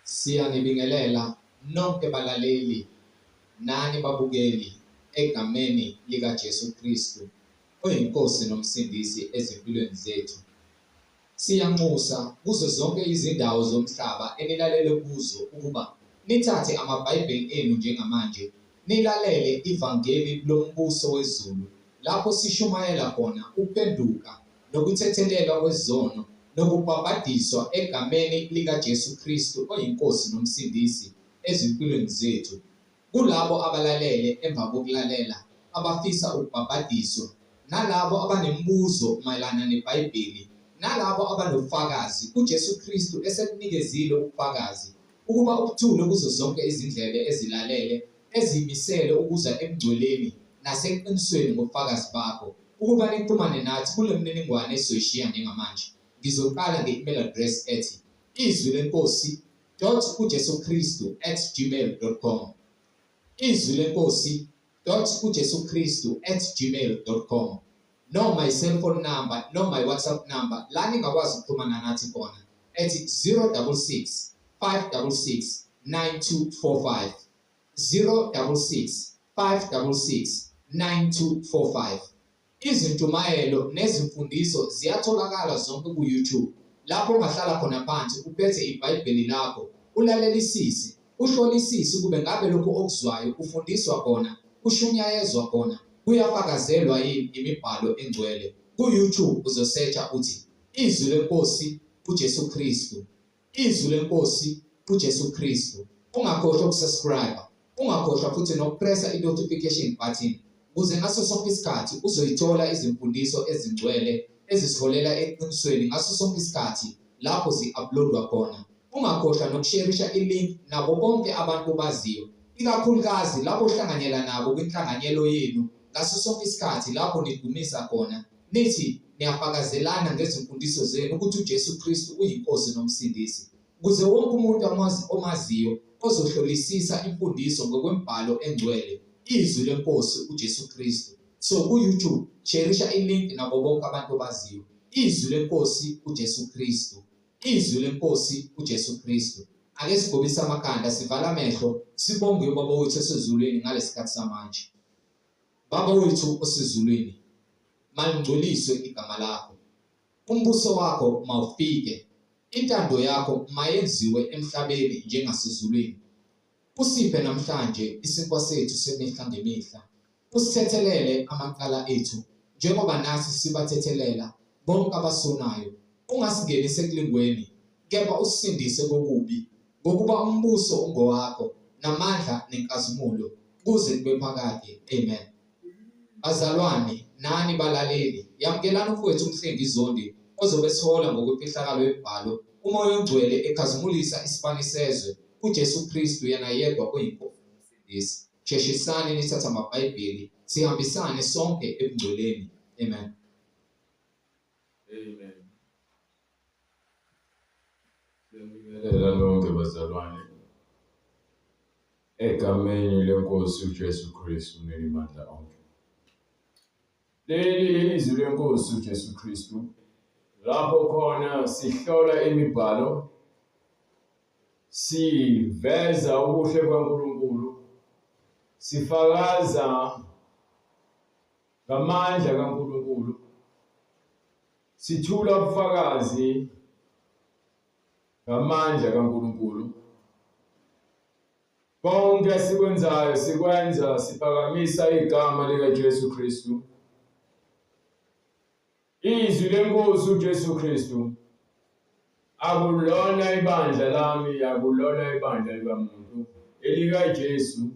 Siyanibingelela nonke balaleli nani babukeli egameni likaJesu Kristu oyinkosi nomsindisi ezimpilweni zethu. Siyanxusa kuzo zonke izindawo zomhlaba enilalele kuzo ukuba nithathe amabhayibheli enu njengamanje nilalele ivangeli lombuso wezulu lapho sishumayela khona ukuphenduka nokuthethelelwa kwezono nokubhabhadiswa egameni likaJesu Kristu oyinkosi nomsindisi ezimpilweni zethu. Kulabo abalalele emva kokulalela abafisa ukubhabhadiswa, nalabo abanemibuzo mayelana neBhayibheli, nalabo abanobufakazi uJesu Kristu esekunikezile ubufakazi ukuba ukuthule kuzo zonke izindlebe ezilalele ezimisele ukuza emngcweleni naseqinisweni ngobufakazi bakho ukuba nixhumane nathi kule mininingwane esizoyishiya njengamanje. Ngizoqala nge-email address ethi izwilenkosi.jesuchristu@gmail.com izwilenkosi.jesuchristu@gmail.com noma i-cellphone number noma i-WhatsApp number la ningakwazi ukuxhumana nathi khona ethi 066 566 9245 066 566 9245. Izintumayelo nezimfundiso ziyatholakala zonke ku-YouTube lapho ungahlala khona phansi uphethe iBhayibheli lakho ulalelisise uhlolisise kube ngabe lokho okuzwayo ufundiswa khona kushunyayezwa khona kuyafakazelwa yini imibhalo engcwele. Ku-YouTube uzosearcha uthi izwi lenkosi uJesu Kristu, izwi lenkosi uJesu Kristu. Ungakhohlwa ukusubscribe, ungakhohlwa futhi nokupressa i-notification button ukuze ngaso sonke isikhathi uzoyithola izimfundiso ezingcwele ezisiholela eqinisweni ngaso sonke isikhathi lapho zi-uploadwa khona. Ungakhohlwa nokusharisha i-link nabo bonke abantu obaziyo, ikakhulukazi labo ohlanganyela nabo kwinhlanganyelo yenu ngaso sonke isikhathi lapho nidumisa khona nithi niyafakazelana ngezimfundiso zenu ukuthi uJesu Kristu uyinkosi nomsindisi, ukuze wonke umuntu omaziyo ozohlolisisa imfundiso ngokwembhalo engcwele izwi lenkosi uJesu Kristu. So ku-YouTube sharisha i-link nabo bonke abantu obaziyo, izwi lenkosi uJesu Kristu, izwi lenkosi uJesu Kristu. Ake sigobise amakhanda, sivala amehlo, sibonge ubaba wethu osezulwini ngalesikhathi samanje. Baba wethu osezulwini, malingcoliswe igama lakho, umbuso wakho mawufike, intando yakho mayenziwe emhlabeni njengasezulwini. Usiphe namhlanje isinkwa sethu semihla ngemihla, usithethelele amacala ethu njengoba nathi sibathethelela bonke abasonayo. Ungasingenise ekulingweni, kepha usindise kokubi, ngokuba umbuso ungowakho namandla nenkazimulo kuze kube phakade. Amen. Bazalwane nani balaleli, yamukelani umfowethu uMhlengi Zondi ozobe sihola ngokwefihlakalo yemibhalo umoya ongcwele ekhazimulisa isibani sezwe uJesu Kristu yena yedwa oyinkosi nomsindisi. Sheshisani nithatha amabhayibheli sihambisane sonke ebungcweleni. Amen. Amen. Siyabingelela lonke bazalwane egameni lenkosi uJesu Kristu nelimandla onke. Leli izwi lenkosi uJesu Kristu lapho khona sihlola imibhalo, siveza ubuhle kaNkulunkulu, sifakaza ngamandla kaNkulunkulu, sithula ubufakazi ngamandla kaNkulunkulu. Konke esikwenzayo sikwenza siphakamisa igama likaJesu Kristu. Izwi lenkosi uJesu Kristu akulona ibandla lami, akulona ibandla likamuntu, elikaJesu.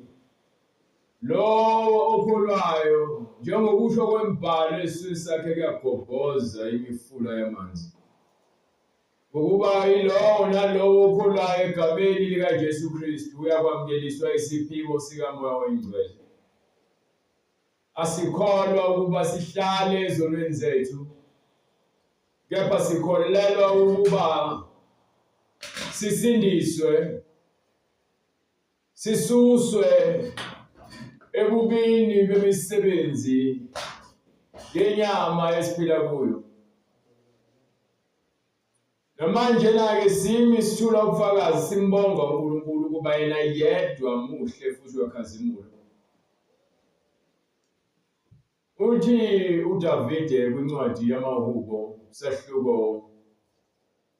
Lo okholwayo njengokusho kwemibhalo esiswini sakhe kuyagobhoza imifula yamanzi, ukuba yilowo nalowo okholwayo egameni likaJesu Kristu uyakwamukeliswa isiphiko sikaMoya oNgcwele. Asikholwa ukuba sihlale ezonweni zethu, kepha sikholelwa ukuba sisindiswe, sisuswe ebubini bemisebenzi yenyama esiphila kuyo. Manje na-ke simi sithula ubufakazi simbonga uNkulunkulu ukuba yena yedwa muhle futhi uyakhazimula. Uthi uDavide kwincwadi yamaHubo sehluko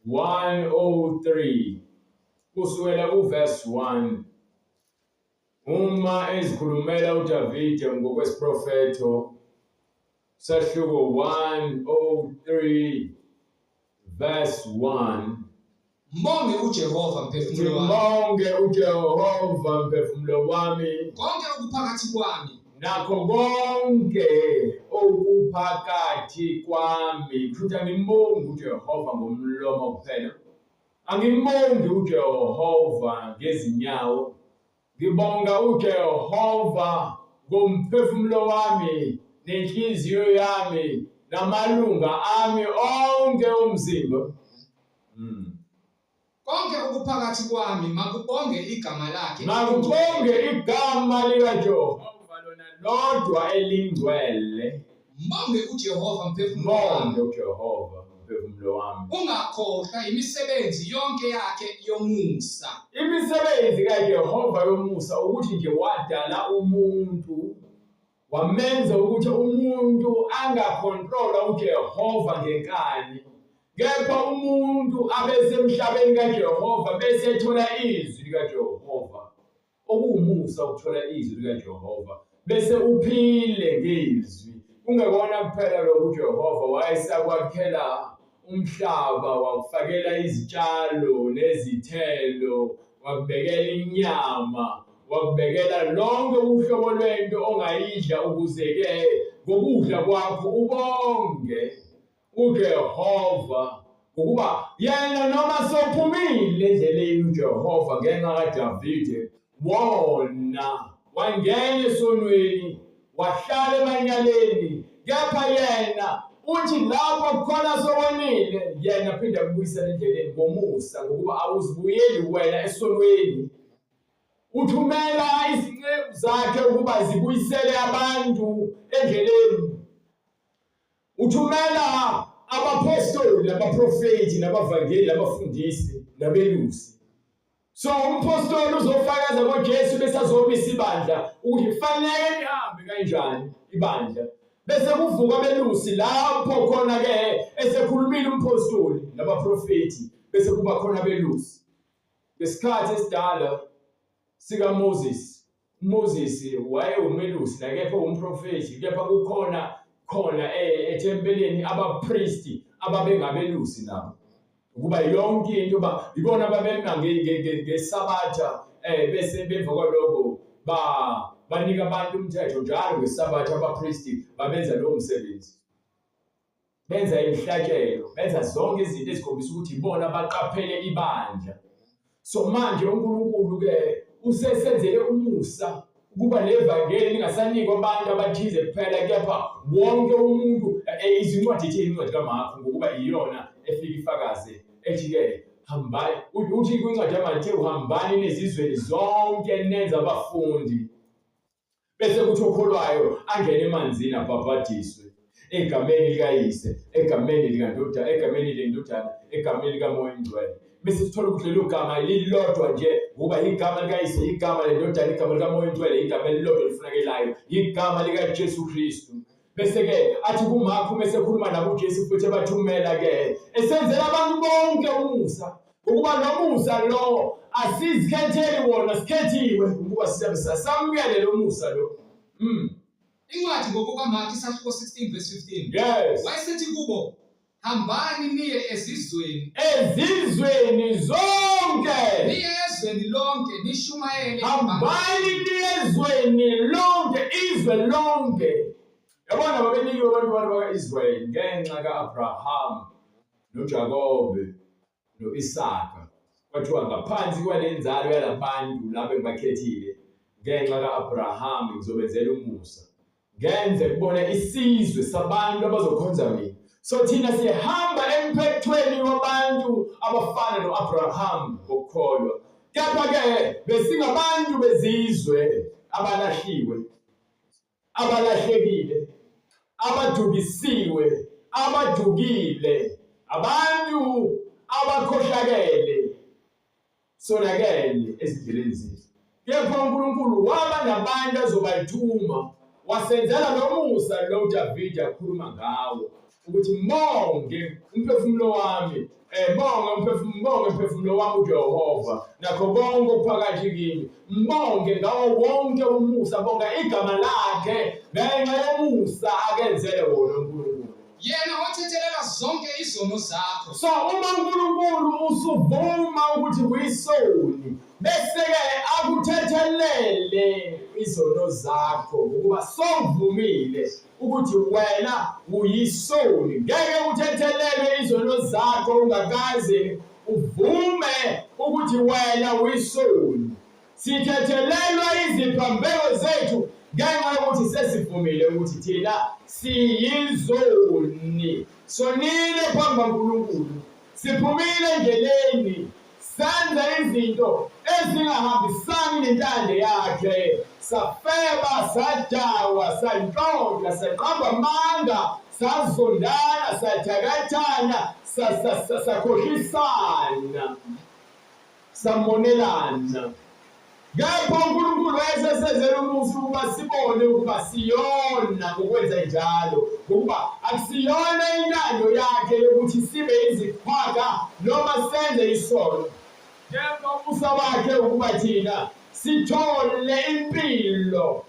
103 kusukela kuverse 1 uma ezikhulumela uDavide ngokwesiprofetho sehluko 103 verse 1 Mbonge uJehova mphefumulo wami. Mbonge uJehova mphefumulo wami. Konke okuphakathi kwami. Nakho konke okuphakathi kwami. Kusho angimbongi uJehova ngomlomo kuphela. Angimbongi uJehova ngezinyawo. Ngibonga uJehova ngomphefumulo wami, nenhliziyo yami, namalunga ami onke omzimba. Konke okuphakathi kwami makubonge igama lakhe. Makubonge igama likaJehova lona lodwa elingcwele. Mbonge uJehova mphefumulo wami. Mbonge uJehova mphefumulo wami. Ungakhohlwa imisebenzi yonke yakhe yomusa. Imisebenzi kaJehova yomusa ukuthi nje wadala umuntu, wamenza ukuthi umuntu angakontrola uJehova ngenkani. Kepha umuntu abesemhlabeni kaJehova bese ethola izwi likaJehova. Okuwumusa ukuthola izwi likaJehova bese uphile ngezwi. Ungekona kuphela lokho uJehova wayesakwakhela umhlaba, wakufakela izitshalo nezithelo, wakubekela inyama, wakubekela lonke uhlobo lwento ongayidla ukuze ke ngokudla kwakho ubonge uJehova ukuba yena noma sophumile endleleni uJehova ngenxa kaDavide wona wangena esonweni wahlala emanyaleni, kepha yena uthi lapho khona sowonile yena phinda kubuyisela endleleni ngomusa ngokuba awuzibuyeli wena esonweni. Uthumela izinceku zakhe ukuba zibuyisele abantu endleleni. Uthumela abapostoli, abaprofeti, nabavangeli, abafundisi, nabelusi. So umpostoli uzofakaza ngoJesu bese azomisa ibandla ukuthi kufanele lihambe kanjani ibandla. Bese kuvuka abelusi lapho khona ke esekhulumile umpostoli nabaprofeti bese kuba khona abelusi. Ngesikhathi esidala sika Moses wayewumelusi nakepha umprofeti, kepha khona etempeleni abapristi ababengabelusi nabo. Ukuba yonke into ibona babema ngesabatha bese bemva kwalokho banika abantu umthetho njalo ngesabatha abapristi babenza lowo msebenzi. Benza imihlatshelo, benza zonke izinto ezikhombisa ukuthi ibona baqaphele ibandla. So manje uNkulunkulu ke usesenzele umusa ukuba levangeli lingasanikwa abantu abathize kuphela, kepha wonke umuntu. Izincwadi incwadi kaMarku ngokuba iyona efika ifakaze ethi ke hambani, uthi kwincwadi yaMateyu hambani nezizweni zonke nenza abafundi, bese kuthi okholwayo angene emanzini abhabhadiswe egameni likayise, egameni likaNdodana, egameni leNdodana, egameni likaMoya Oyingcwele. Bese sithola ukuthi lelo gama lilodwa nje ngoba igama likayise, igama leNdodana, igama likaMoya Oyingcwele, igama elilodwa lifunekelayo, igama likaJesu Kristu. Bese ke athi kuMarku bese khuluma nabo uJesu futhi ebathumela ke esenzela abantu bonke umusa, ukuba nomusa lo asizikhetheli wona, sikhethiwe ukuba siyabe sasamukele lo musa lo. Incwadi ngokukaMarku isahluko 16 verse 15. Yes. Wayesethi kubo, hambani niye ezizweni zonke. Niye ezweni lonke nishumayele. Hambani niye ezweni lonke, izwe lonke. Yabona babenikiwe abantu bakwa-Israyeli ngenxa ka-Abraham noJakobe no-Isaka. Kwathiwa ngaphansi kwalenzalo yalabantu labo engibakhethile ngenxa ka-Abraham ngizobenzela umusa, ngenze kubone isizwe sabantu abazokhonza mina. So thina sihamba emphethweni wabantu abafana no-Abraham ngokukholwa, kepha-ke besingabantu bezizwe abalahliwe, abalahlekile, abadukisiwe, abadukile, abantu abakhohlakele sonakele ezindleleni zethu. Kepha uNkulunkulu waba nabantu azobathuma, wasenzela nomusa lo Davide akhuluma ngawo ukuthi monge umphefumulo wami, monge umphefumulo wami uJehova, nakho konke okuphakathi kimi, monge ngawo wonke umusa, bonga igama lakhe ngenxa yomusa akenzele wona uNkulunkulu. Yena othethelela zonke izono zakho. So uma uNkulunkulu usuvuma ukuthi uyisoni, bese-ke akuthethelele izono zakho ukuba sovumile ukuthi wena uyisoni. Ngeke uthethelele izono zakho ungakaze uvume ukuthi wena uyisoni. Sithethelelwa iziphambeko zethu ngenxa yokuthi sesivumile ukuthi thina siyizoni. Sonile phambi kaNkulunkulu, siphumile endleleni, senza izinto ezingahambisani nentando yakhe, safeba, sadawa, santlonta, saqamba amanga, sazondana, sathakathana, sakhohlisana, samonelana. Ngapho uNkulunkulu wayesesenzela umusa ukuba sibone ukuba siyona ngokwenza njalo, ukuba akusiyona intando yakhe yokuthi sibe izikhwaka noma senze isono. Ngapho umusa wakhe ukuba thina sithole impilo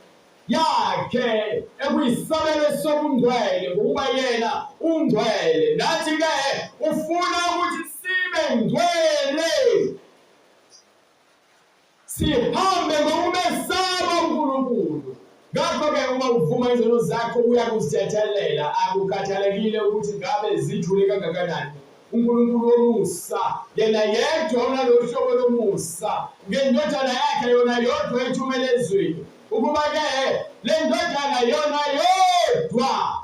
yakhe ekuyisabelo sobungcwele ngokuba yena ungcwele. Nathi-ke ufuna ukuthi sibe ngcwele, sihambe ngokumesaba uNkulunkulu. Ngakho-ke uma uvuma izono zakho uyakuzithethelela, akukhathalekile ukuthi ngabe zijule kangakanani. uNkulunkulu womusa yena yedwa unalolu hlobo lomusa ngendodana yakhe yona yodwa ethumele ezweni ukuba-ke le ndodana yona yodwa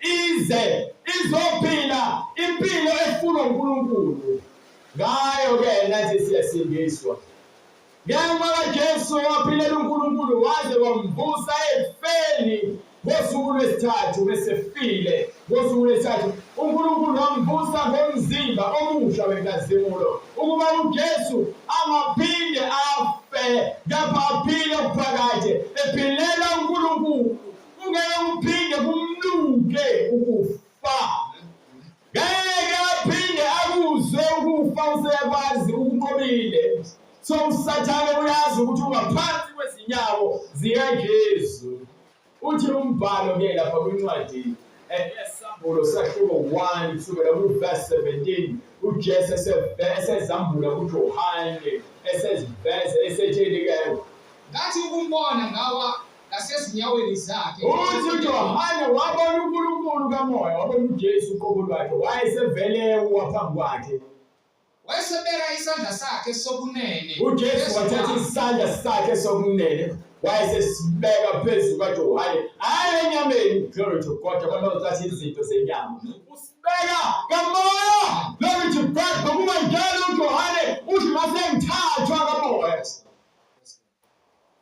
ize izophila impilo efunwa uNkulunkulu. Ngayo-ke nathi siyasindiswa ngenxa kaJesu owaphilela uNkulunkulu waze wamvusa ekufeni ngosuku lwesithathu besefile. Ngosuku lwesithathu uNkulunkulu wamvusa ngomzimba omusha wenkazimulo ukuba uJesu angaphinde afe kepha aphile okuphakathi ephilela uNkulunkulu. Kungeke kuphinde kumluke ukufa, ngeke aphinde akuzwe ukufa useyakwazi ukunqobile. So uSathane uyazi ukuthi ungaphansi kwezinyawo zikaJesu. Uthi umbhalo-ke lapha kwincwadi yesambulo sahluko 1 kusukela kuverse 17 uJesu esezambula kuJohane esethini-ke ngathi ukumbona ngawa ngasezinyaweni zakhe. Uthi uJohane wabona uNkulunkulu kamoya, wabona uJesu uqobo lwakhe, wayesevele waphambi kwakhe. Wayesebeka isandla sakhe sokunene. uJesu wathatha isandla sakhe sokunene wayesesibeka phezu kaJohane, hayi enyameni. Glory to God. Abantu bazothatha izinto zenyama usibeka kamoya. Glory to God. Ngokuba njalo uJohane uthi masengithathwa kamoya,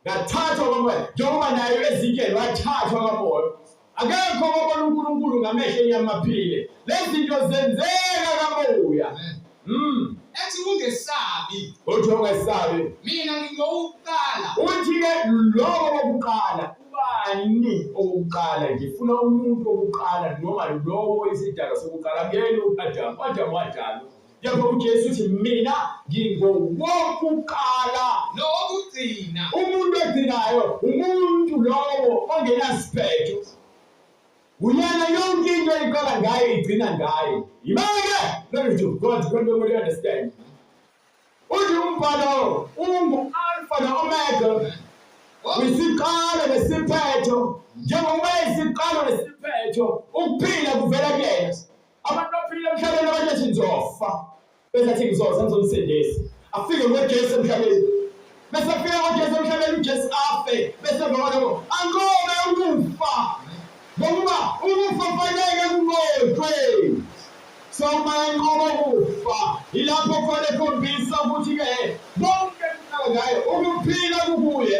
ngathathwa kamoya njengoba nayo Ezekiel wathathwa kamoya. Akekho obona uNkulunkulu ngamehlo enyama aphile. Lezi zinto zenzeka kamoya. Ethi ungesabi. Uthi ungesabi. Mina ngingowokuqala. Uthi-ke lowo wokuqala. Ubani owokuqala? Ngifuna umuntu wokuqala noma lowo isidalwa sokuqala. Ngeke uAdamu. uAdamu wadalwa. Njengoba uJesu uthi mina ngingowokuqala Nowokugcina. umuntu ogcinayo umuntu lowo ongenasiphetho. Uyena yonke into eyiqala ngayo igcina ngayo. Yimake glory to God. Konke understand. Uthi umbhalo ungu-Alpha no-Omega, uyisiqalo nesiphetho. Njengoba isiqalo nesiphetho ukuphila kuvela kuyena. Abantu baphila emhlabeni abantu bathi ngizofa, bese athi ngizoza ngizomsindisa. Afike ngoJesu emhlabeni, bese afike ngoJesu emhlabeni uJesu afe, bese ngoko anqobe ukufa. Ngokuba ukufa fanele kunqotshwe. So manqoba ukufa ilapho khona ekhombisa ukuthi-ke bonke kuqala ngayo ukuphila kukuye.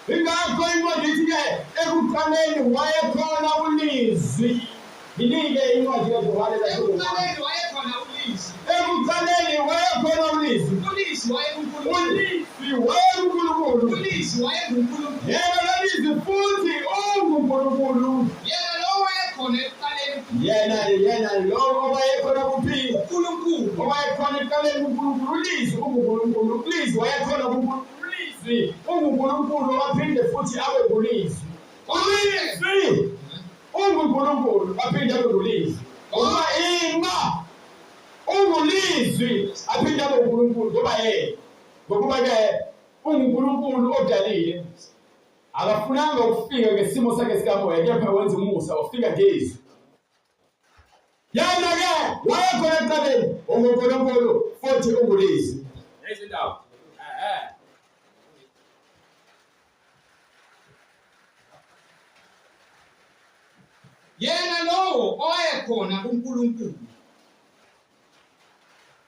Ingakho incwadi ithi-ke ekuqaleni wayekhona ulizwi. Yini-ke incwadi kaJohane Ekuqaleni wayekhona ulizwi. ekuqaleni wayekhona ulizwi. Ulizwi wayenguNkulunkulu. Ulizwi wayenguNkulunkulu. Ulizwi wayenguNkulunkulu. Yena lo lizwi futhi unguNkulunkulu. Yena lo wayekhona ekuqaleni. Yena lo owayekhona kuphila. uNkulunkulu. Owayekhona ekuqaleni kuNkulunkulu. Ulizwi unguNkulunkulu. Ulizwi wayekhona kuNkulunkulu. Ulizwi unguNkulunkulu waphinde futhi abe ngulizwi. Ulizwi unguNkulunkulu waphinde abe ngulizwi. Ngoba ima ungulizwi aphinde abe uNkulunkulu ngoba yena ngokuba-ke unguNkulunkulu odalile akafunanga ukufika ngesimo sakhe sikamoya kepha wenza umusa wafika ngezwi. Yena-ke wayekhona ekuqaleni unguNkulunkulu futhi ungulizwi. Ezindawo Yena lowo owayekhona kuNkulunkulu.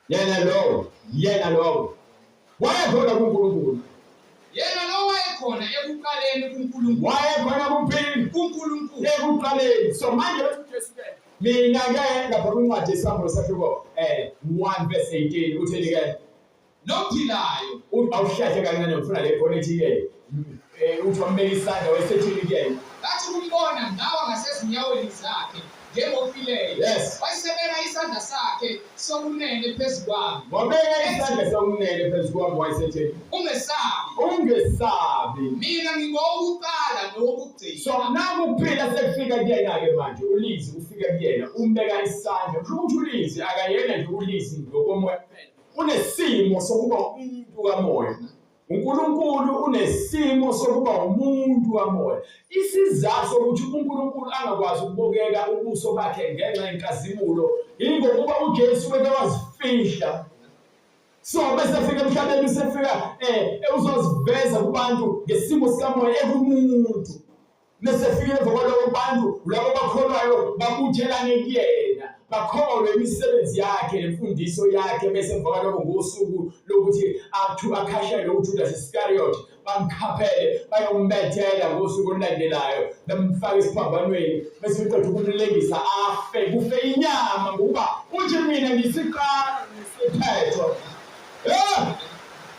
Yena lo wayekhona kuNkulunkulu. Yena lo wayekhona ekuqaleni kuNkulunkulu. Wayekhona kuphini kuNkulunkulu. ekuqaleni. So manje mina-ke lapha kwincwadi yesihambelo sahluko 1:18 utheni-ke Nophilayo. awushahle kancane ngifuna le khona ethi-ke uthi wambeka isandla wayesethini-ke Ngathi kumbona ndawa ngasezinyaweni zakhe njengophileyo. Yes. Wayisebeka isandla sakhe sokunene phezu kwami. wabeka isandla sokunene phezu kwami wayesethini Ungesabi. ungesabi. Mina ngingowokuqala So nowokugcina. nakuphila sekufika kuyena-ke manje ulizwi ufika kuyena umbeka isandla kusho ukuthi ulizwi akayena nje ulizwi ngokomoya kuphela unesimo sokuba umuntu kamoya. uNkulunkulu unesimo sokuba umuntu kamoya. Isizathu sokuthi uNkulunkulu angakwazi ukubukeka ubuso bakhe ngenxa yenkazimulo ingokuba uJesu beke wazifihla. So bese fika emhlabeni usefika uzoziveza kubantu ngesimo sikamoya ekumuntu. Bese fika emva kwalabo bantu labo bakholwayo babuthelane kuyena. Bakholwe imisebenzi yakhe nemfundiso yakhe bese emva kwalokho ngosuku lokuthi akhashele uJudas Iscariot bamkhaphele bayombethela ngosuku olulandelayo bamfaka esiphambanweni bese uqeda ukumlengisa afe kufe inyama ngokuba uthi mina ngisiqala nesiphetho.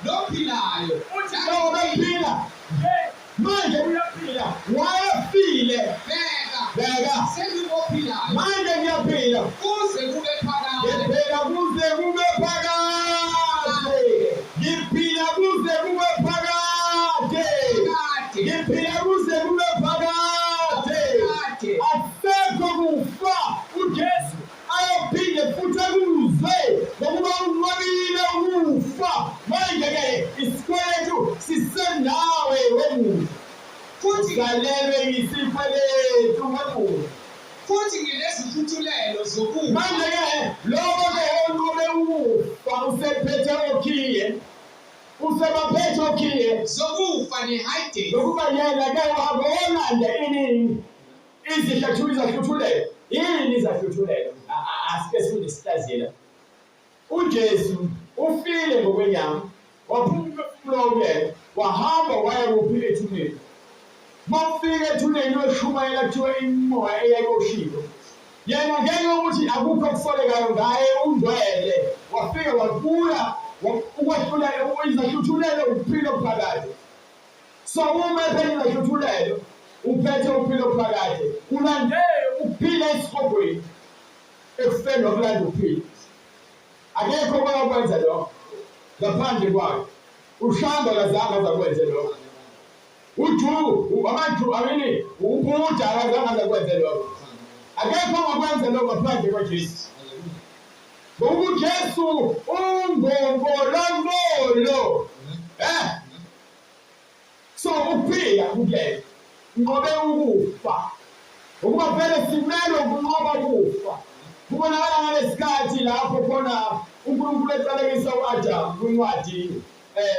Nophilayo. Uthi lo bephila manje uyaphila wayefile Bheka. bheka Sengingophilayo. manje ngiyaphila Kuze kube phakade. ngiphila kuze kube phakade. Ngiphila kuze kube phakade. Ngiphila kuze kube phakade. Asekho kufa uJesu ayophinde futhi akuze ngokuba unqabile ukufa. Manje-ke isikweletu sisenawe wemuntu futhi galelwe yisikweletu wemuntu. Futhi nginezithuthulelo zokufa. Manje-ke lokho-ke onqobe ukufa usephethe okhiye usebaphethe okhiye Zokufa neHades. ngokuba yena-ke wahamba wolanda iningi izahluthulelo. Yini izahluthulelo? Asike sifunde sihlaziyela. uJesu ufile ngokwenyama waphuma umphefumulo kuyena wahamba waya kuphi ethuneni. Mafika ethuneni weshumayela kuthiwa imimoya eyayikoshiwe. Yena ngenxa yokuthi akukho okusolekayo ngaye ungcwele wafika wabuya ukwahlulela izahluthulelo ukuphila okuphakade. So uma ephethe izahluthulelo uphethe ukuphila okuphakade ulande ukuphila esihogweni ekufeni nokulanda ukuphila. Akekho kwakwenza lokho ngaphandle kwakhe. uShamba kazange azakwenze lokho. Abantu abini ubuda akazange azakwenze lokho. Akekho ongakwenza lokho ngaphandle kwaJesu. Ngoba uJesu ungongolongolo. So ukuphila kuyena ngobe ukufa. Ukuba vele simele ukunqoba ukufa. Kubonakala ngalesikhathi lapho khona uNkulunkulu eqalekisa uAdam kwincwadi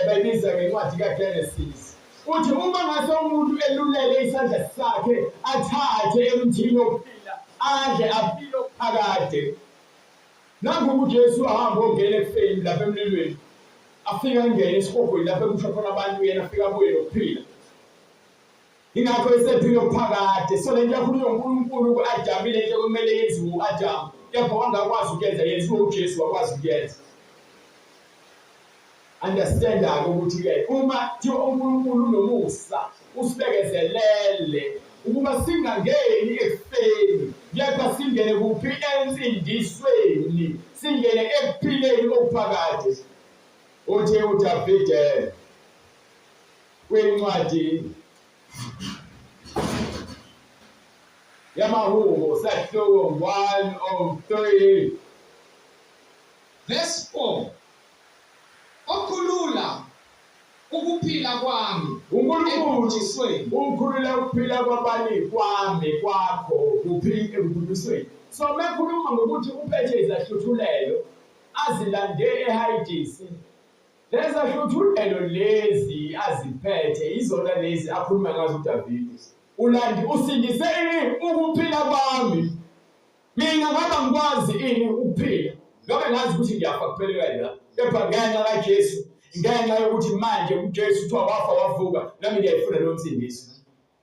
bayibiza ngencwadi kaGenesis. Uthi uma ngase umuntu elulele isandla sakhe athathe emthini wokuphila adle aphile okuphakade. Nangu uJesu ahamba ongena ekufeni lapha emlilweni. Afika ngene esihogweni lapha ekusho khona abantu yena afika abuye nokuphila. Ingakho esephile okuphakade. So le nto yakhulunywa uNkulunkulu ku-Adam ile nto kumele yenziwe u-Adam. Kepha wangakwazi ukuyenza yenziwe uJesu wakwazi ukuyenza. understand-ke ukuthi-ke uma thiwa uNkulunkulu unomusa usibekezelele ukuba singangeni ekufeni kepha singene kuphi ensindisweni singene ekuphileni okuphakade. Uthe uDavide kwincwadi yamahubo sahluko 103 verse 4, okhulula ukuphila kwami ekubhujisweni. ukhulula ukuphila kwabani kwami kwakho kuphile ekubhujisweni. So mekhuluma ngokuthi uphethe izahluthulelo azilande eHayidisi, lezi zahluthulelo lezi aziphethe izona lezi akhuluma ngazo uDavide. Ulandi usindise ini ukuphila kwami, mina ngaba ngikwazi ini ukuphila, ngoba ngazi ukuthi ngiyafa kupheleka la, kepha ngenxa kaJesu, ngenxa yokuthi manje uJesu uthiwa wafa wavuka, nami ngiyayifuna lo msindiso.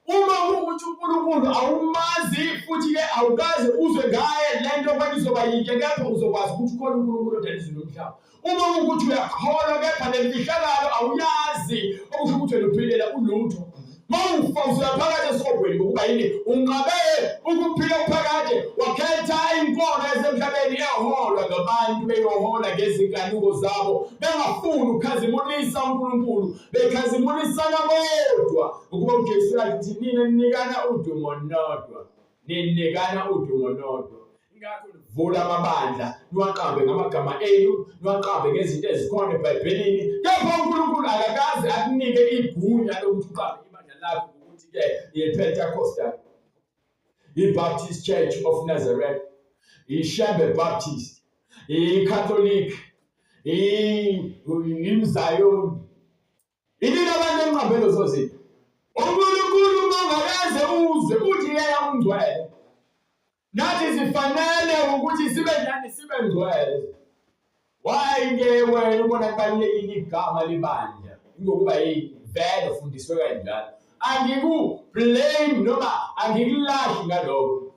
Uma ukuthi uNkulunkulu awumazi futhi-ke awukaze uzwe ngaye lento kwani izoba yinhle, kepha uzokwazi ukuthi ukhona uNkulunkulu odala izulu nomhlaba. Uma ukuthi uyakholwa kepha lemfihlakalo awuyazi, okusho ukuthi wena uphilela ulutho. Mawufa usuyaphakade esobweni ngokuba yini unqabe ukuphila okuphakade, wakhetha inkolo yasemhlabeni eholwa ngabantu beyohola ngezinkanuko zabo, bengafuni ukukhazimulisa uNkulunkulu, bekhazimulisana bodwa. Ukuba uJesu athi nina ninikana udumo nodwa, ninikana udumo nodwa. Ingakho vula amabandla niwaqambe ngamagama enu, niwaqambe ngezinto ezikhona eBhayibhelini, kepha uNkulunkulu akakaze akunike igunya lokuthi uqambe lapho ukuthi-ke i-Pentecostal, i-Baptist Church of Nazareth, i-Shembe Baptist, i-Catholic, i-Mzayoni, inini abantu enqambelo zozinto. uNkulunkulu mangakaze uzwe uthi yena ungcwele, nathi zifanele ukuthi sibe njani, sibe ngcwele. Why-ke wena ubona kubalulekile igama libandla, ingokuba yini vele ufundiswe kanjalo. Angikublame noma angikulahli ngalokho,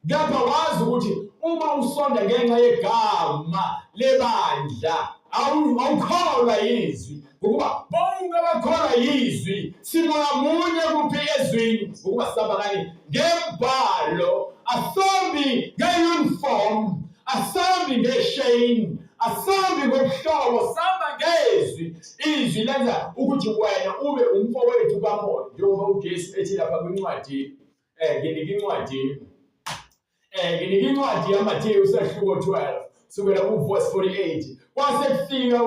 kepha wazi ukuthi uma usonda ngenxa yegama lebandla awukholwa yizwi, ngokuba bonke abakholwa yizwi simoya munye kuphi ezwini, ngokuba sihamba kanye ngembhalo, asambi nge-uniform, asambi nge-shane, asambi ngokuhlobo, samba ngezwi. Izwi lenza ukuthi wena ube umfowethu kamoya, njengoba uJesu ethi lapha kwincwadi nginika incwadi yaMathewu sahluko 12 sukela kuverse 48. Kwase kufika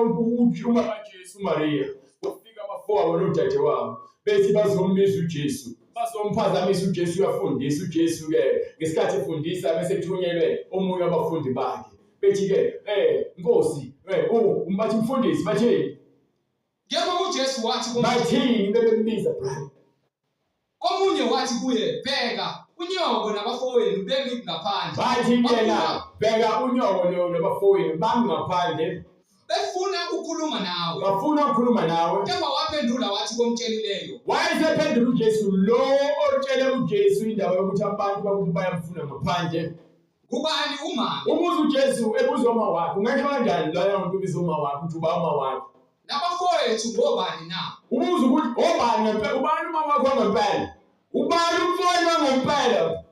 uma kaJesu Maria, kufika abafowabo nodade wabo, bethi bazombiza uJesu, bazomphazamisa uJesu, uyafundisa uJesu-ke. Ngesikhathi efundisa bese kuthunyelwe omunye wabafundi bakhe, bethi-ke Nkosi, bathi mfundisi, bathini? Yebo uJesu wathi bathini bebembiza brother? Omunye wathi kuye, bheka unyoko nabafowenu bemi ngaphandle. Bathi yena, bheka unyoko nabafowenu bami ngaphandle, befuna ukukhuluma nawe. Bafuna ukukhuluma nawe. Kepha waphendula wathi komtshelileyo. Wayesephendula uJesu lo otshele uJesu indaba yokuthi abantu bakuthi bayamfuna ngaphandle. Kubani umama? Ubuza uJesu ebuza uma wakhe, ungasho kanjani loyo muntu ubiza uma wakhe uthi uba uma wakhe? Nabafowethu ngobani na? Ubuza ukuthi obani ngempela, ubani uma wakho ngempela? Ubani umfowenu ngempela?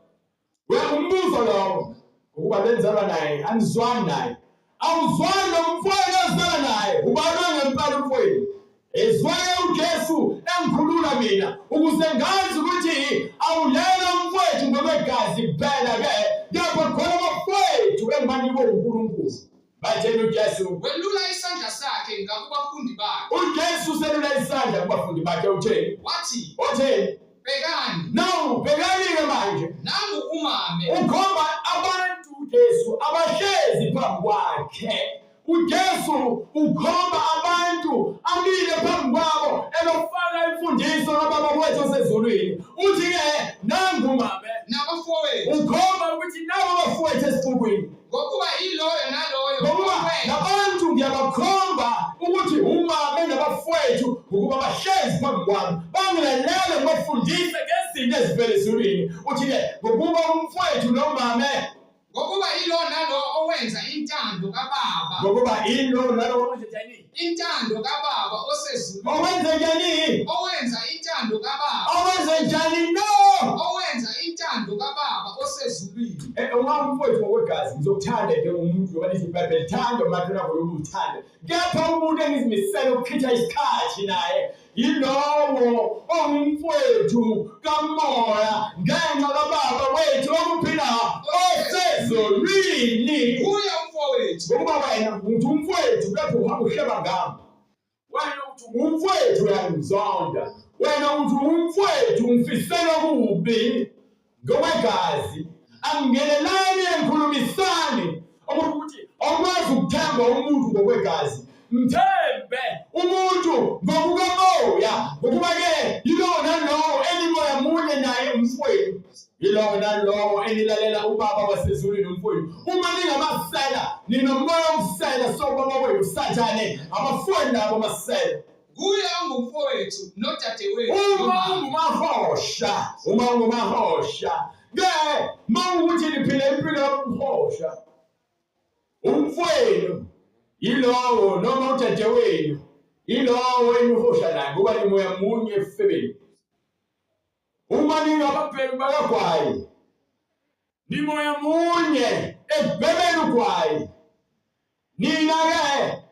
Umbuzo lowo, ukuba benzalwa naye, angizwani naye. Awuzwani nomfowenu ozalwa naye, ubani ngempela umfowenu? Ezwaye uJesu engikhulula mina ukuze ngazi ukuthi awulela umfowethu ngokwegazi kuphela-ke, kepha khona abafowethu engibanikwe uNkulunkulu. Bathela uJesu, welula isandla sakhe ngakubafundi bakhe. uJesu uselula isandla kubafundi bakhe, utheni? Wathi, utheni? bhekani. No, bhekani-ke manje. Nangu umame. Ukhomba abantu uJesu abahlezi phambi kwakhe. uJesu ukhomba abantu amile phambi kwabo elofaka imfundiso kababa wethu osezulwini. Uthi-ke nangu umame nabafowethu. Ukhomba ukuthi nabo abafowethu esixukwini. Ngokuba iloyo naloyo. Ngokuba nabantu ngiyabakhomba ukuthi umame nabafowethu ukuba bahlezi phambi kwami bangilalele ngibafundise ngezinto ezivela ezulwini. Uthi-ke ngokuba umfowethu nomame ngokuba ilo nalo owenza intando kababa ngokuba ilo nalo wenza njani intando kababa osezulwini owenza njani owenza intando kababa owenza njani no owenza intando kababa osezulwini uma umfowethu ngokwegazi ngizokuthanda ke umuntu obanithi iBhayibheli thanda umathona ngokuthanda kepha umuntu engizimisela ukukhitha isikhathi naye yilowo ongumfowethu kamoya ngenxa kababa wethu okuphila osezulwini kuye umfowethu ngokuba wena uthi umfowethu kepha uhamba uhleba ngami wena uthi umfowethu uyangizonda wena uthi umfowethu ungifisela kubi ngokwegazi angenelani enkhulumisani ukuthi awukwazi ukuthemba umuntu ngokwegazi mthembe umuntu ngokukamoya ngokuba-ke yilowo nalowo enimoya munye naye umfowethu yilowo nalowo enilalela ubaba wasezulwini umfowethu uma ningamasela ninomoya wokusela sobaba wenu usathane abafowenu nabo masela kuye ongumfowethu nodadewethu uma ungumahosha ke mawukuthi niphile impilo yobuhosha umfowenu yilowo noma udadewenu yilowo enihosha naye ngoba nimoya munye efebeni uma ningababheki bakagwayi nimoya munye ekubhebeni ugwayi nina-ke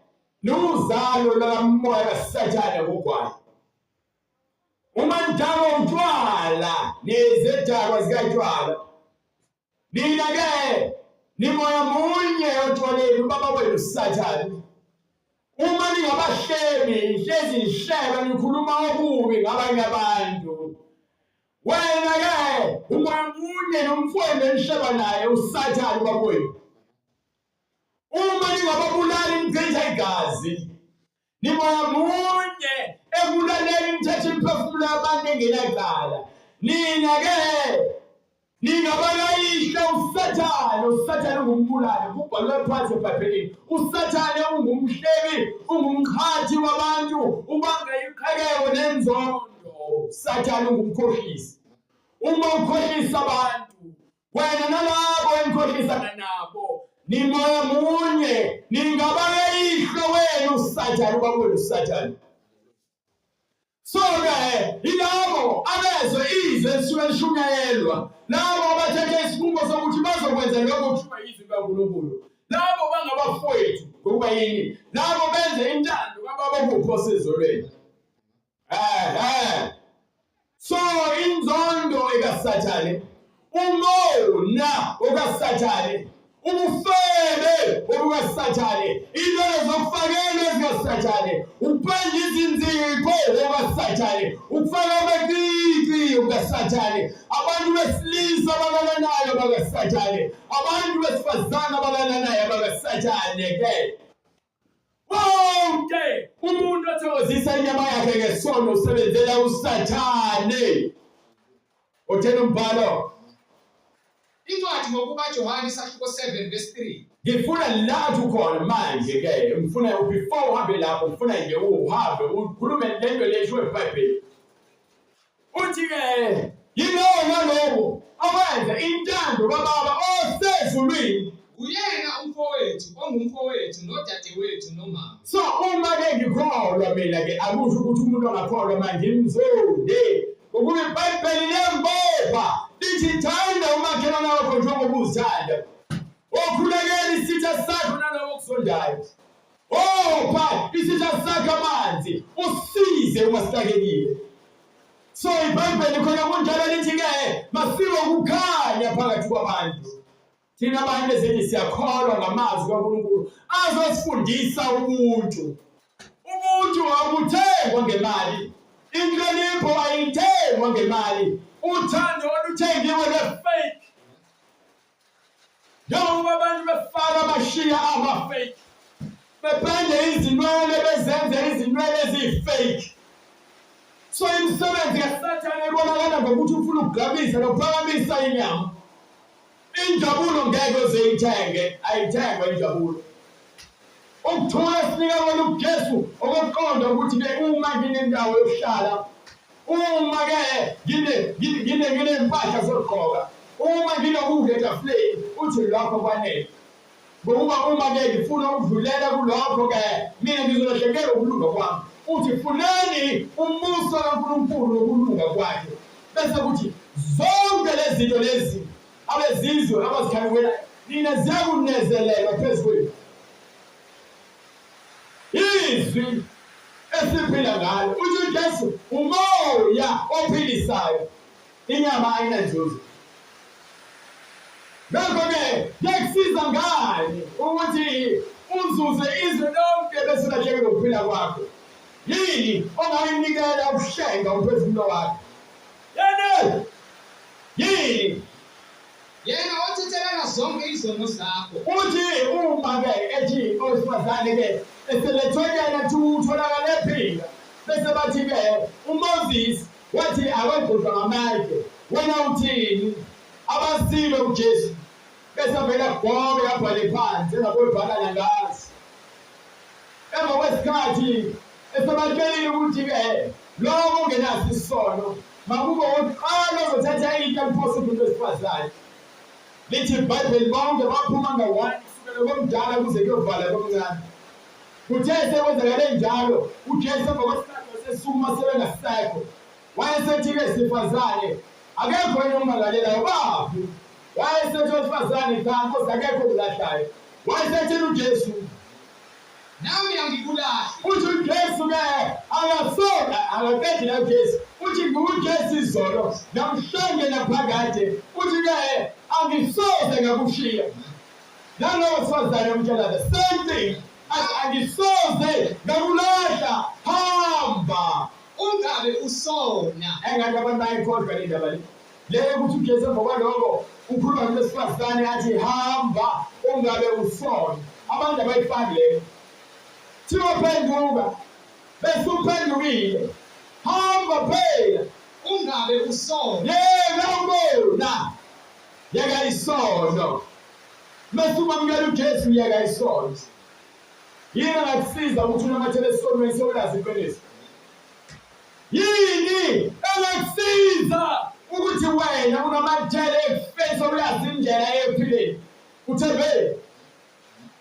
nuzalo lakamoya kasathane kugwayi uma nidakwa utshwala nezedakwa zikatshwala nina-ke nimoya munye otshwaleni ubaba wenu sathane uma ningabahlebi hlezi nihleba nikhuluma okubi ngabanye abantu wena-ke umoya munye nomfowenu enihleba naye usathane ubaba wenu uma ningababulali nichitha igazi nimoya munye ekulaleni nithethe imiphefumulo yabantu engenacala nina-ke ningabalayisha usathane ungumbulali kubhalwe phansi eBhayibhelini usathane ungumhlebi ungumkhathi wabantu ubanga iqhekeko nenzondo usathane ungumkhohlisi uma ukhohlisa abantu wena nalabo enikhohlisana nabo nimoya munye ningabalayishwa wenu usathane ubaba wenu usathane so-ke yilabo abezwe izwe elisuke lishunyayelwa labo abathethe isinqumo sokuthi bazokwenza lokho kuthiwa yizwi likaNkulunkulu labo bangabafowethu ngokuba yini labo benze intando kababa kuphosezolweni so inzondo ekasathane umona okasathane ubufebe obukasathane into zokufakelwa ezikasathane ukupenda izinzipho okasathane ukufaka amakiki okasathane abantu besilisa abalalanayo bakasathane abantu besifazane abalalanayo bakasathane-ke wonke umuntu othokozisa inyama yakhe ngesono usebenzela usathane othena umbhalo incwadi ngokuba Johane isahluko 7 verse 3 ngifuna lapho khona manje-ke ngifuna before uhambe lapho ngifuna nje uhambe ukhulume lento lesho eBhayibheli uthi-ke yilowo nalowo awenza intando kababa osezulwini uyena umfowethu ongumfowethu nodadewethu nomama so uma-ke ngikholwa mina-ke akusho ukuthi umuntu angakholwa manje ngimzonde ngokuba iBhayibheli lembopha lithi thanda umakhelwane wakho njengoba uzithanda okhulekela isitha sakho nalowo okuzondayo opha isitha sakho amanzi usize uma sihlakekile so iBhayibheli khona kunjalo lithi-ke masibe ukukhanya phakathi kwabantu thina abantu ezinye siyakholwa ngamazwi kaNkulunkulu azosifundisa ubuntu akuthengwa ngemali inhlonipho ayithengwa ngemali uthando oluthengiwe lwe-fake njengoba abantu befaka amashiya ama-fake bepende izinwele bezenze izinwele eziyi-fake so imisebenzi kasathane ibonakala ngokuthi ufuna ukugabisa nokuphakamisa inyama injabulo ngeke uzeyithenge ayithengwa injabulo ukuthula sinika wena uJesu okuqonda ukuthi-ke uma nginendawo yokuhlala uma-ke nginempahla zokugqoka uma nginokudla etafuleni uthi lokho kwanele. Ngoba uma-ke ngifuna ukudlulela kulokho-ke mina ngizolahlekelwa ukulunga kwami. Uthi funeni umbuso kaNkulunkulu nokulunga kwakhe. Bese kuthi zonke lezi zinto lezi abezizwe abazikhalukelayo nina ziyakunezelelwa phezu kwenu. Izwi esiphila ngalo uthi uJesu umoya ophilisayo, inyama ayinanzuzo. Ngakho-ke kuyakusiza ngani ukuthi uzuze izwe lonke bese ulahlekelwe ukuphila kwakho? Yini ongayinikela ukuhlenga umphefumulo wakho? Yini? Yena othethelela zonke izono zakho. Uthi uma-ke ethi owesifazane-ke eselethonyana utholakala ephila. Bese bathi-ke uMoses wathi akagqoshwa ngamathe. Wena uthini? Abasibe uJesu. Bese avela gobe abhale phansi engakwebhala nangazi. Emva kwesikhathi esebatshelile ukuthi-ke lokho ungenaso isono makube oqala ozothatha into aliphose umuntu wesifazane. Lithi iBhayibheli bonke baphuma nga-1 kusukela komdala kuze kuyovala komncane. Kuthe sekwenzakale njalo uJesu emva kwesikhathi wasesuma sebengasekho. Wayesethi-ke sifazane akekho yena ongimangalelayo baphi? Wayesethi owesifazane cha Nkosi akekho ongilahleyo. Wayesethi uJesu nami angikulahle. uthi uJesu-ke akasona akaqedi la uJesu. Uthi nguJesu izolo namhlanje naphakade. Uthi-ke angisoze ngakushiya. Nalowo wesifazane umtshela the same thing. Angisoze ngakulahla, hamba. Ungabe usona. Engathi abantu bayikhohlwa le ndaba le. Le ukuthi uJesu emva kwalokho ukhuluma ngolesifazane athi hamba ungabe usona. Abantu abayifani leyo. Thiwa phenduka bese uphendukile. Hamba phela ungabe usona. yena ubona yeka isono. Bese umamukela uJesu yeka isono. Yini ngakusiza ukuthi unamathele esonweni sokulazi iqiniso? Yini engakusiza ukuthi wena unamathele ekufeni sokulazi indlela ephileni? Uthembeni.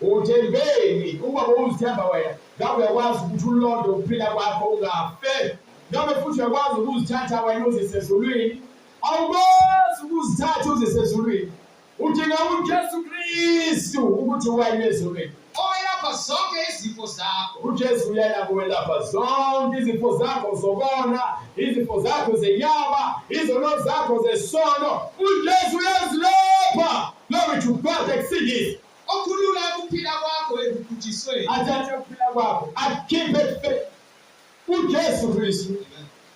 Uthembeni uma uzithemba wena ngabe uyakwazi ukuthi ulonde ukuphila kwakho ungafe. Ngabe futhi uyakwazi ukuzithatha wena uzise ezulwini. Awukwazi ukuzithatha uzise ezulwini. Udinga uJesu Kristu ukuthi uwele ezulwini. Oyelapha zonke izifo zakho. uJesu uyena ukwelapha zonke izifo zakho zokona, izifo zakho zenyama, izono zakho zesono. uJesu uyazilapha. Glory to God, exceeding. Okhulula ukuphila kwakho ekubhujisweni. Athathe ukuphila kwakho akukhiphe faith. uJesu Kristu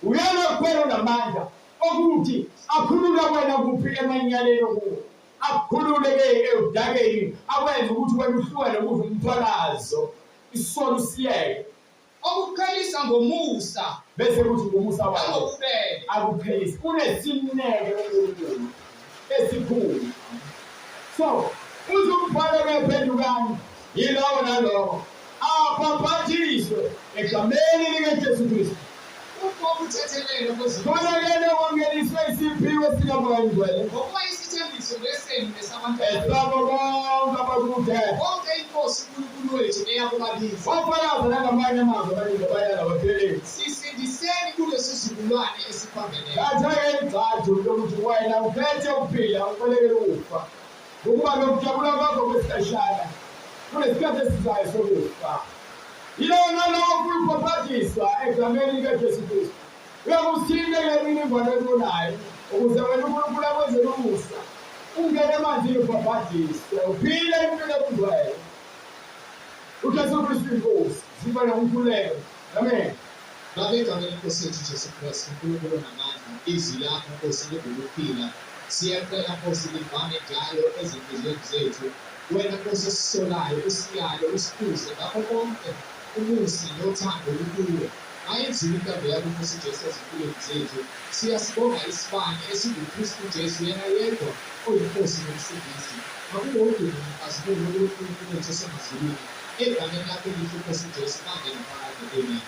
uyena kuphela namandla okuthi akhulula wena kuphi emanyaleni okuwo. Akhulule-ke ekudakeni akwenza ukuthi wena uhlukane ukuthi umthwalazo isono siyeke. Okukhalisa ngomusa Bese kuthi ngomusa wakhe nangokubele. akuphelise unesineke uNkulunkulu esikhulu. So uzumbhalo kephendukani yilowo nalowo apaphathiswe egameni likaJesu Kristu. Ukho ukuthethelelwa kwezifo. Khona-ke lokwangeliswe isiphiwo sikamoyingcwele Ngokuba isithembiso lesenu lesabantu. esabo bonke abakude Bonke inkosi uNkulunkulu wethu eyakubabiza. wafakaza nangamanye amazwi amaningi abayala baphelele. Sisindiseni kulesi sizukulwane esiphambene. Thatha-ke igxathu lokuthi wena ukhethe ukuphila ukwelekele ukufa. Ngokuba lokujabula kwakho kwesikhashana kunesikhathi esizayo sokufa. Yilowo nalowo ofuna ukubhaphathizwa egameni likaJesu Kristu uyakusindela imininingwane ebonayo ukuze wena uNkulunkulu akwenzele umusa ungene emanzini ubhaphathizwe uphile impilo ebungcwele. uJesu Kristu inkosi sibona umkhuleko. Amen. Babe egameni lenkosi yethu Jesu Kristu, uNkulunkulu namandla, izwi lakho Nkosi lokuphila. Siyacela Nkosi livame njalo ezimpilweni zethu. Wena Nkosi osisolayo, usiyayo, usikhuze ngakho konke umusa nothando lukuwe. Ayenzile inkambo yakho Nkosi Jesu ezimpilweni zethu. Siyasibonga isibane esinguKristu Jesu yena yedwa oyinkosi nomsindisi. Akuwo udumo nokazibulu lokuNkulunkulu wethu esemazulwini. Egameni lakho elihle Nkosi Jesu manje naphakade. Amen.